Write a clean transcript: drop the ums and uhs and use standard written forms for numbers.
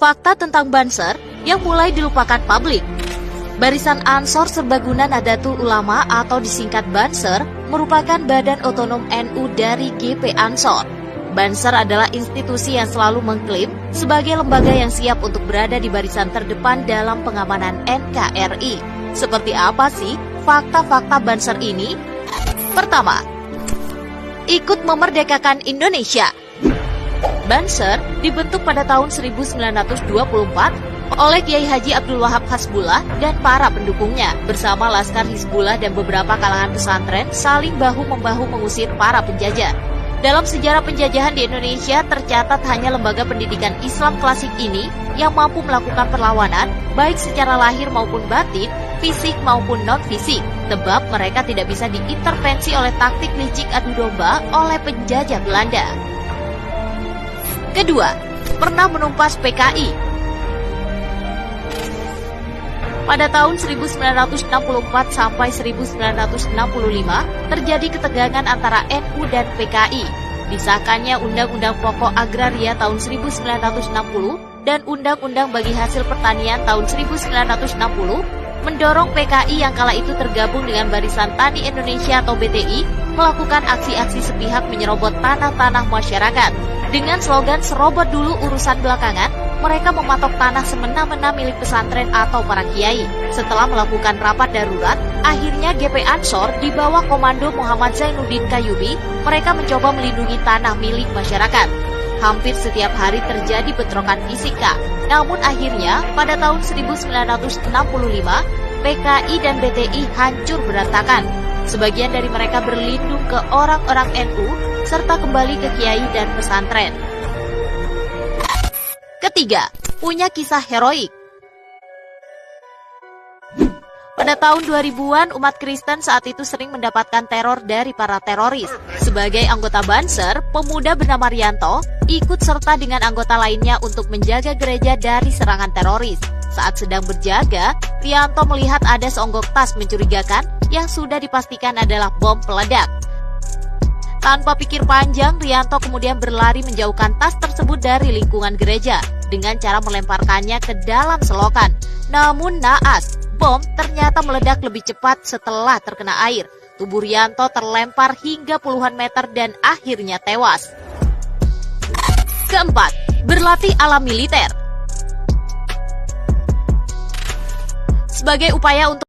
Fakta tentang Banser yang mulai dilupakan publik. Barisan Ansor Serbaguna Nahdlatul Ulama atau disingkat Banser merupakan badan otonom NU dari GP Ansor. Banser adalah institusi yang selalu mengklaim sebagai lembaga yang siap untuk berada di barisan terdepan dalam pengamanan NKRI. Seperti apa sih fakta-fakta Banser ini? Pertama, ikut memerdekakan Indonesia. Banser dibentuk pada tahun 1924 oleh Kiai Haji Abdul Wahab Hasbullah dan para pendukungnya bersama Laskar Hizbullah dan beberapa kalangan pesantren saling bahu-membahu mengusir para penjajah. Dalam sejarah penjajahan di Indonesia tercatat hanya lembaga pendidikan Islam klasik ini yang mampu melakukan perlawanan baik secara lahir maupun batin, fisik maupun non-fisik, sebab mereka tidak bisa diintervensi oleh taktik licik adu domba oleh penjajah Belanda. Kedua, pernah menumpas PKI. Pada tahun 1964 sampai 1965 terjadi ketegangan antara NU dan PKI. Disahkannya Undang-Undang Pokok Agraria tahun 1960 dan Undang-Undang Bagi Hasil Pertanian tahun 1960 mendorong PKI yang kala itu tergabung dengan Barisan Tani Indonesia atau BTI melakukan aksi-aksi sepihak menyerobot tanah-tanah masyarakat. Dengan slogan serobot dulu urusan belakangan, mereka mematok tanah semena-mena milik pesantren atau para kiai. Setelah melakukan rapat darurat, akhirnya GP Ansor di bawah komando Muhammad Zainuddin Qayyubi, mereka mencoba melindungi tanah milik masyarakat. Hampir setiap hari terjadi bentrokan fisika. Namun akhirnya pada tahun 1965, PKI dan BTI hancur berantakan. Sebagian dari mereka berlindung ke orang-orang NU serta kembali ke kiai dan pesantren. Ketiga, punya kisah heroik. Pada tahun 2000-an, umat Kristen saat itu sering mendapatkan teror dari para teroris. Sebagai anggota Banser, pemuda bernama Rianto ikut serta dengan anggota lainnya untuk menjaga gereja dari serangan teroris. Saat sedang berjaga, Rianto melihat ada seonggok tas mencurigakan yang sudah dipastikan adalah bom peledak. Tanpa pikir panjang, Rianto kemudian berlari menjauhkan tas tersebut dari lingkungan gereja dengan cara melemparkannya ke dalam selokan. Namun naas, bom ternyata meledak lebih cepat setelah terkena air. Tubuh Rianto terlempar hingga puluhan meter dan akhirnya tewas. Keempat, berlatih ala militer. Sebagai upaya untuk